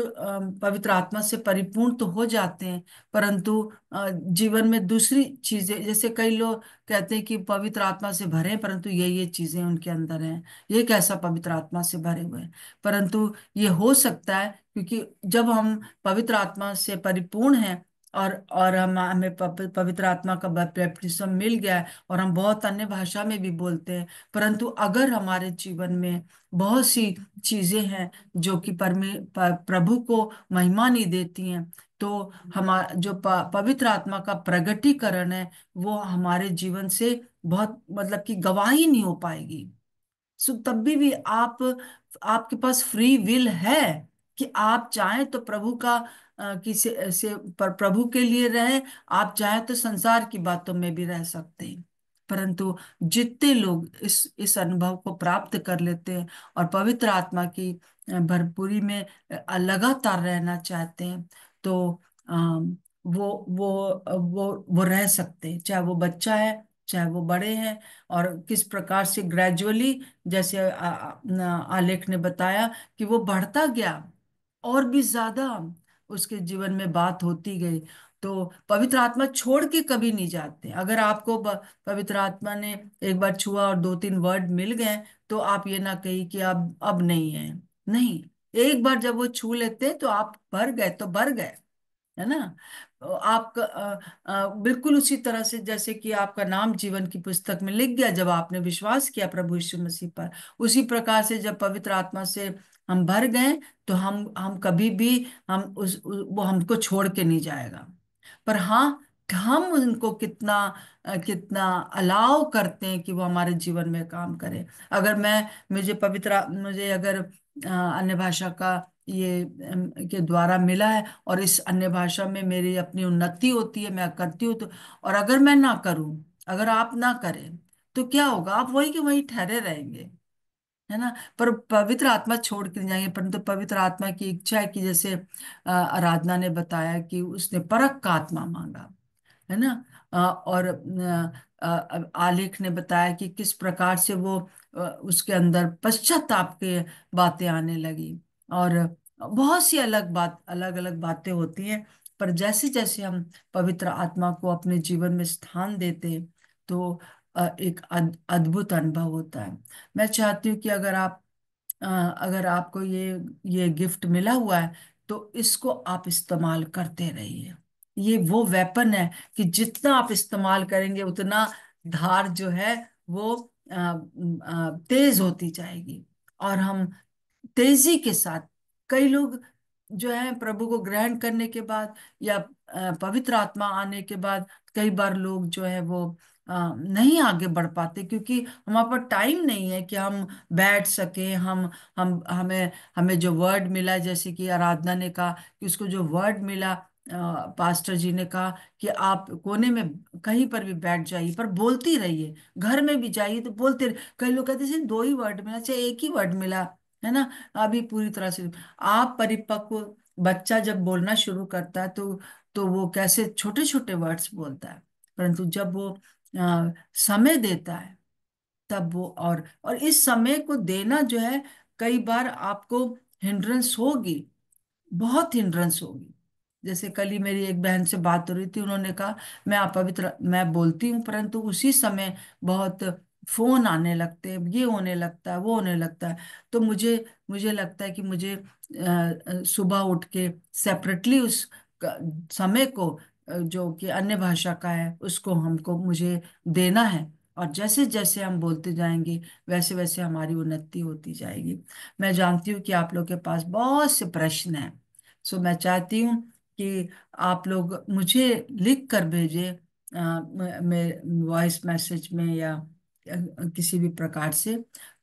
पवित्र आत्मा से परिपूर्ण तो हो जाते हैं, परंतु जीवन में दूसरी चीजें, जैसे कई लोग कहते हैं कि पवित्र आत्मा से भरे हैं, परंतु ये चीजें उनके अंदर हैं, ये कैसा पवित्र आत्मा से भरे हुए हैं। परंतु ये हो सकता है क्योंकि जब हम पवित्र आत्मा से परिपूर्ण हैं, और हमें पवित्र आत्मा का बैप्टिज्म मिल गया है, और हम बहुत अन्य भाषा में भी बोलते हैं, परंतु अगर हमारे जीवन में बहुत सी चीजें हैं जो कि प्रभु को महिमा नहीं देती हैं, तो हमारा जो पवित्र आत्मा का प्रगटीकरण है वो हमारे जीवन से बहुत, मतलब कि गवाही नहीं हो पाएगी। तब भी आप, आपके पास फ्री विल है कि आप चाहें तो प्रभु का कि प्रभु के लिए रहें, आप चाहें तो संसार की बातों में भी रह सकते हैं। परंतु जितने लोग इस अनुभव को प्राप्त कर लेते हैं और पवित्र आत्मा की भरपूरी में लगातार रहना चाहते हैं, तो वो रह सकते हैं, चाहे वो बच्चा है चाहे वो बड़े हैं। और किस प्रकार से ग्रेजुअली, जैसे आलेख ने बताया कि वो बढ़ता गया, और भी ज्यादा उसके जीवन में बात होती गई। तो पवित्र आत्मा छोड़ के कभी नहीं जाते। अगर आपको पवित्र आत्मा ने एक बार छुआ और 2-3 वर्ड मिल गए, तो आप ये ना कही कि अब नहीं है। नहीं, एक बार जब वो छू लेते तो आप भर गए तो भर गए, है ना। आपका बिल्कुल उसी तरह से जैसे कि आपका नाम जीवन की पुस्तक में लिख गया जब आपने विश्वास किया प्रभु यीशु मसीह पर, उसी प्रकार से जब पवित्र आत्मा से हम भर गए, तो हम कभी भी, वो हमको छोड़ के नहीं जाएगा। पर हाँ, हम उनको कितना कितना अलाव करते हैं कि वो हमारे जीवन में काम करे। अगर मुझे अगर अन्य भाषा का ये के द्वारा मिला है, और इस अन्य भाषा में मेरी अपनी उन्नति होती है, मैं करती हूँ, तो और अगर मैं ना करूं, अगर आप ना करें, तो क्या होगा, आप वही के वही ठहरे रहेंगे, है ना। पर पवित्र आत्मा छोड़ के नहीं जाएंगे, परंतु पवित्र आत्मा की इच्छा है कि जैसे आराधना ने बताया कि उसने परख का आत्मा मांगा, है ना। और आलेख ने बताया कि किस प्रकार से वो उसके अंदर पश्चाताप के बातें आने लगी, और बहुत सी अलग अलग बातें होती हैं। पर जैसे जैसे हम पवित्र आत्मा को अपने जीवन में स्थान देते हैं, तो एक अद्भुत अनुभव होता है। मैं चाहती हूँ कि अगर आपको ये गिफ्ट मिला हुआ है, तो इसको आप इस्तेमाल करते रहिए। ये वो वेपन है कि जितना आप इस्तेमाल करेंगे उतना धार जो है वो तेज होती जाएगी, और हम तेजी के साथ, कई लोग जो है प्रभु को ग्रहण करने के बाद या पवित्र आत्मा आने के बाद, कई बार लोग जो है वो नहीं आगे बढ़ पाते, क्योंकि हमारे पास टाइम नहीं है कि हम बैठ सके। हम हमें हमें जो वर्ड मिला, जैसे कि आराधना ने कहा कि उसको जो वर्ड मिला, पास्टर जी ने कहा कि आप कोने में कहीं पर भी बैठ जाइए, पर बोलती रहिए, घर में भी जाइए तो बोलते रहिए। कई लोग कहते हैं दो ही वर्ड मिला, चाहे एक ही वर्ड मिला, है ना, अभी पूरी तरह से आप परिपक्व, बच्चा जब बोलना शुरू करता है तो वो कैसे छोटे छोटे वर्ड्स बोलता है, परंतु जब वो समय देता है, तब वो, और इस समय को देना जो है, कई बार आपको हिंड्रेंस होगी, बहुत हिंड्रेंस होगी। जैसे कल ही मेरी एक बहन से बात हो रही थी, उन्होंने कहा मैं बोलती हूँ, परंतु उसी समय बहुत फोन आने लगते हैं, ये होने लगता है, वो होने लगता है। तो मुझे मुझे लगता है कि मुझे सुबह उठ के सेपरेटली उस समय को, जो कि अन्य भाषा का है, उसको हमको मुझे देना है। और जैसे जैसे हम बोलते जाएंगे, वैसे वैसे हमारी उन्नति होती जाएगी। मैं जानती हूँ कि आप लोग के पास बहुत से प्रश्न हैं, सो मैं चाहती हूँ कि आप लोग मुझे लिख कर भेजें, वॉइस मैसेज में या किसी भी प्रकार से,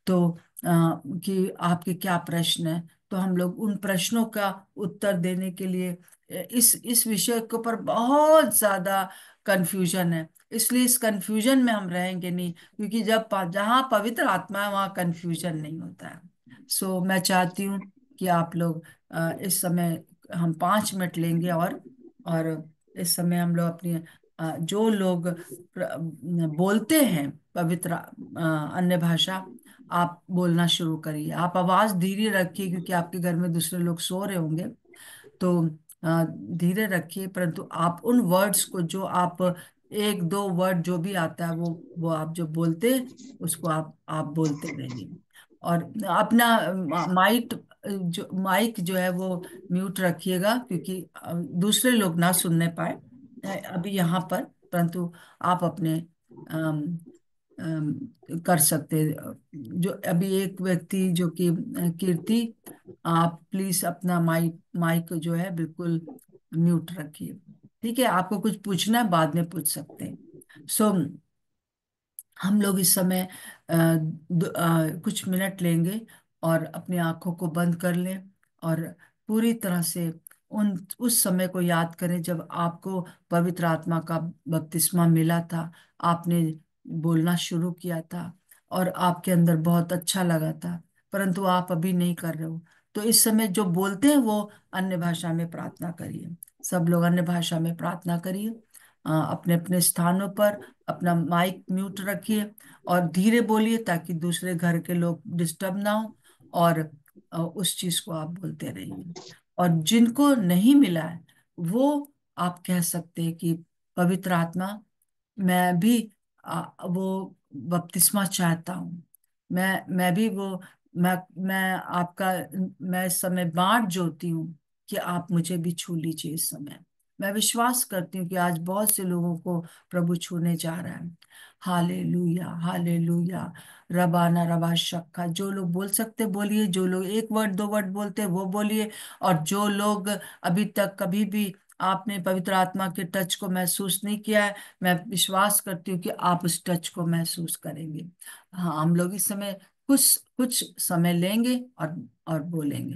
तो कि आपके क्या प्रश्न है, तो हम लोग उन प्रश्नों का उत्तर देने के लिए, इस विषय के ऊपर बहुत ज्यादा कंफ्यूजन है, इसलिए इस कंफ्यूजन में हम रहेंगे नहीं, क्योंकि जहाँ पवित्र आत्मा है वहाँ कंफ्यूजन नहीं होता है। सो मैं चाहती हूँ कि आप लोग इस समय हम 5 मिनट लेंगे, और इस समय हम लोग अपनी जो लोग बोलते हैं पवित्र अन्य भाषा, आप बोलना शुरू करिए। आप आवाज धीरे रखिए, क्योंकि आपके घर में दूसरे लोग सो रहे होंगे, तो धीरे रखिए, परंतु आप उन वर्ड्स को, जो आप एक दो वर्ड जो भी आता है, वो आप जो बोलते हैं, उसको आप बोलते रहिए। और अपना माइक जो है वो म्यूट रखिएगा, क्योंकि दूसरे लोग ना सुनने पाए अभी यहाँ पर, परंतु आप अपने कर सकते हैं। जो अभी एक व्यक्ति जो कि कीर्ति, आप प्लीज अपना माइक माइक जो है बिल्कुल म्यूट रखिए। ठीक है, आपको कुछ पूछना है बाद में पूछ सकते हैं। सो हम लोग इस समय कुछ मिनट लेंगे और अपनी आंखों को बंद कर लें, और पूरी तरह से उन उस समय को याद करें जब आपको पवित्र आत्मा का बपतिस्मा मिला था, आपने बोलना शुरू किया था, और आपके अंदर बहुत अच्छा लगा था, परंतु आप अभी नहीं कर रहे हो। तो इस समय जो बोलते हैं वो अन्य भाषा में प्रार्थना करिए। सब लोग अन्य भाषा में प्रार्थना करिए, अपने अपने स्थानों पर अपना माइक म्यूट रखिए, और धीरे बोलिए ताकि दूसरे घर के लोग डिस्टर्ब ना हो, और उस चीज को आप बोलते रहिए। और जिनको नहीं मिला है, वो आप कह सकते हैं कि पवित्र आत्मा, मैं भी वो बपतिस्मा चाहता हूँ। मैं भी वो मैं आपका मैं इस समय बाट जोती हूँ कि आप मुझे भी छू लीजिए इस समय। मैं विश्वास करती हूँ कि आज बहुत से लोगों को प्रभु छूने जा रहा है। Hallelujah, hallelujah. रबाना रबा शक्का, जो लोग बोल सकते बोलिए, जो लोग एक वर्ड दो वर्ड बोलते वो बोलिए, और जो लोग अभी तक कभी भी आपने पवित्र आत्मा के टच को महसूस नहीं किया है, मैं विश्वास करती हूँ कि आप उस टच को महसूस करेंगे। हाँ, हम लोग इस समय कुछ कुछ समय लेंगे और बोलेंगे।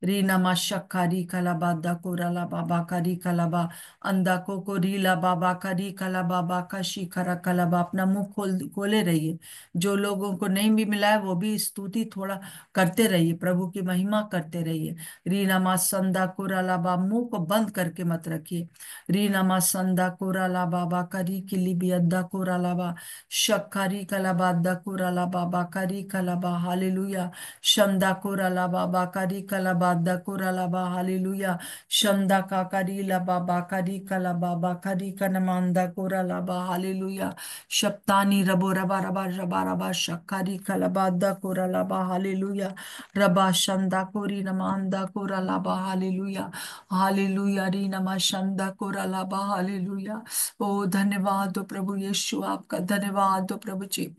री नमा शक्का री कला बादा कोराला बाबा का री कला बा, अंधा को रीला बाबा का री कला बाबा का शिखरा कला बा। अपना मुंह खोले रहिए। जो लोगों को नहीं भी मिला है वो भी स्तुति थोड़ा करते रहिए, प्रभु की महिमा करते रहिए। री नमा संदा कोराला बा, मुंह को बंद करके मत रखिए। री नमा संदा कोराला बाबा का री किली भी अद्दा कोराला बा, शक्कारी कला बादा कोराला बाबा का री कला बा, हालेलुया। शंदा कोराला बाबा करी कला बादा कोराला बा, हालेलुया। शंदा का करी ला बाबा करी कला बाबा करी कनमांदा कोराला बा, हालेलुया। शप्तानी रबो रबा रबा रबा रबा शक्कारी कला बादा कोराला बा, हालेलुया। रबा शंदा कोरी नमांदा कोराला बा, हालेलुया। हालेलुया री नमा शंदा कोराला बा, हालेलुया। ओ धन्यवाद हो प्रभु यीशु, आपका धन्यवाद हो प्रभु जी।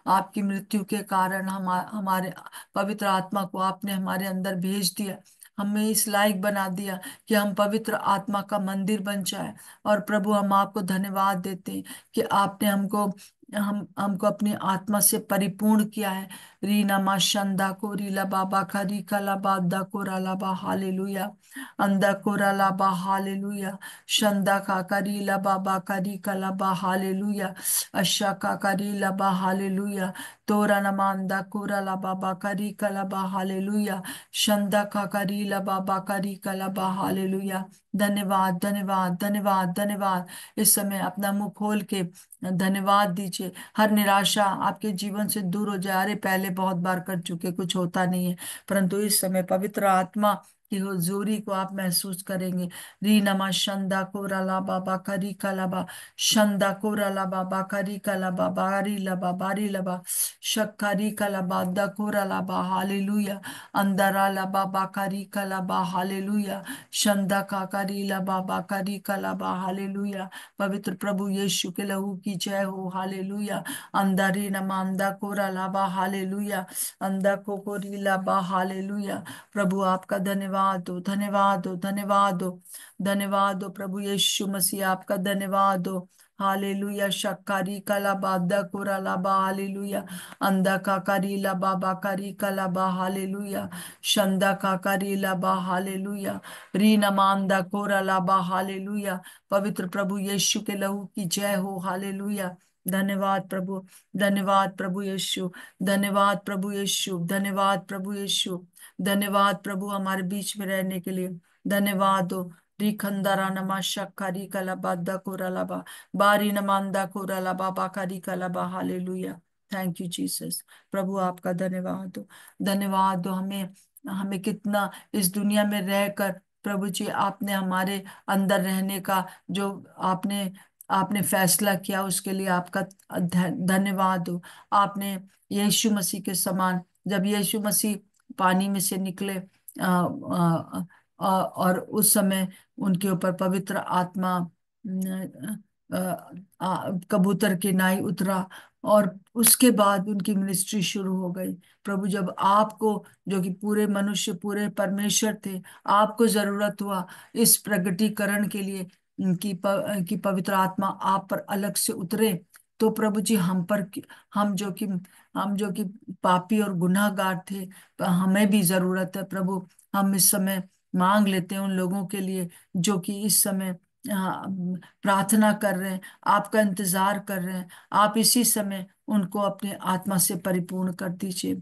आपकी मृत्यु के कारण हमारे पवित्र आत्मा को आपने हमारे अंदर भेज दिया, हमें इस लायक बना दिया कि हम पवित्र आत्मा का मंदिर बन जाए। और प्रभु हम आपको धन्यवाद देते हैं कि आपने हमको अपनी आत्मा से परिपूर्ण किया है। रीना मा शंदा को रीला बाबा का री कला बादा को राला बा, हालेलुया। अंदा को राला बा, हालेलुया। शंदा का करीला बाबा का री कला बा, हालेलुया। अशा का करीला बा, हालेलुया। तोरा नमांदा कोराला बाबा करी कलाबा, हालेलुया। शंदा का करीला बाबा करी कलाबा, हालेलुया। धन्यवाद धन्यवाद धन्यवाद धन्यवाद। इस समय अपना मुंह खोल के धन्यवाद दीजिए। हर निराशा आपके जीवन से दूर हो जाए। अरे पहले बहुत बार कर चुके, कुछ होता नहीं है, परंतु इस समय पवित्र आत्मा की हुजूरी को आप महसूस करेंगे। री नमा शंदा कोराला बाबा करी कलाबा, शंदा कोराला बाबा करी कलाबा, बारी लबा बारी लबा, शक्कारी कलाबा दा कोरालाबा, हालेलुया। अंदरा लबा बाकारी कलाबा, हालेलुया। शंदा काकारी लबा बाकारी कलाबा, हालेलुया। पवित्र प्रभु यीशु के लहू की जय हो, हालेलुया। अंदरी नमांदा कोरालाबा, हालेलुया। अंदा कोकोरी लबा, हालेलुया। प्रभु आपका धन्यवाद हो, धन्यवाद हो, धन्यवाद हो, धन्यवाद हो प्रभु यीशु मसीह, आपका धन्यवाद हो। हालेलुया। शक्कारी कला बादा कोराला बा, हालेलुया। अंदा का करीला बाबा करी कला बा, हालेलुया। शंदा का करीला बा, हालेलुया। री नमांदा कोराला बा, हालेलुया। पवित्र प्रभु यीशु के लहू की जय हो, हालेलुया। धन्यवाद प्रभु, धन्यवाद प्रभु यीशु, धन्यवाद प्रभु यीशु, धन्यवाद प्रभु यीशु, धन्यवाद प्रभु हमारे बीच में रहने के लिए। धन्यवाद हो। री खंदारा नमा शक्का री कला बादा कोराला बा, बारी नमांदा कोराला बाबा का री कला बा, हालेलुया। Thank you Jesus. प्रभु आपका धन्यवाद हो, धन्यवाद हो। हमें हमें कितना इस दुनिया में रहकर प्रभु जी आपने हमारे अंदर रहने का जो आपने आपने फैसला किया, उसके लिए आपका धन्यवाद हो। आपने यीशु मसीह के समान, जब यीशु मसीह पानी में से निकले और उस समय उनके ऊपर पवित्र आत्मा कबूतर की नाई उतरा, और उसके बाद उनकी मिनिस्ट्री शुरू हो गई। प्रभु जब आपको, जो कि पूरे मनुष्य पूरे परमेश्वर थे, आपको जरूरत हुआ इस प्रगटीकरण के लिए कि पवित्र आत्मा आप पर अलग से उतरे, तो प्रभु जी हम जो कि हम जो कि पापी और गुनाहगार थे, हमें भी जरूरत है प्रभु। हम इस समय मांग लेते हैं उन लोगों के लिए जो कि इस समय प्रार्थना कर रहे हैं, आपका इंतजार कर रहे हैं। आप इसी समय उनको अपनी आत्मा से परिपूर्ण कर दीजिए।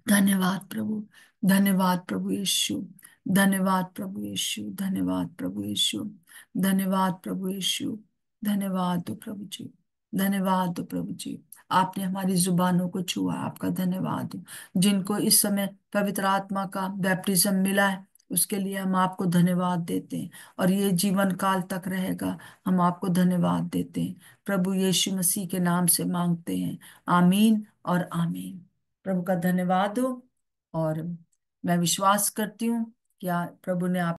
धन्यवाद प्रभु, धन्यवाद प्रभु यीशु, धन्यवाद प्रभु यीशु, धन्यवाद प्रभु यीशु, धन्यवाद प्रभु यीशु, धन्यवाद दो प्रभु जी, धन्यवाद दो प्रभु जी। आपने हमारी जुबानों को छुआ, आपका धन्यवाद हो। जिनको इस समय पवित्र आत्मा का बैप्टिज्म मिला है, उसके लिए हम आपको धन्यवाद देते हैं, और ये जीवन काल तक रहेगा। हम आपको धन्यवाद देते हैं, प्रभु यीशु मसीह के नाम से मांगते हैं, आमीन और आमीन। प्रभु का धन्यवाद हो। और मैं विश्वास करती हूँ कि प्रभु ने आप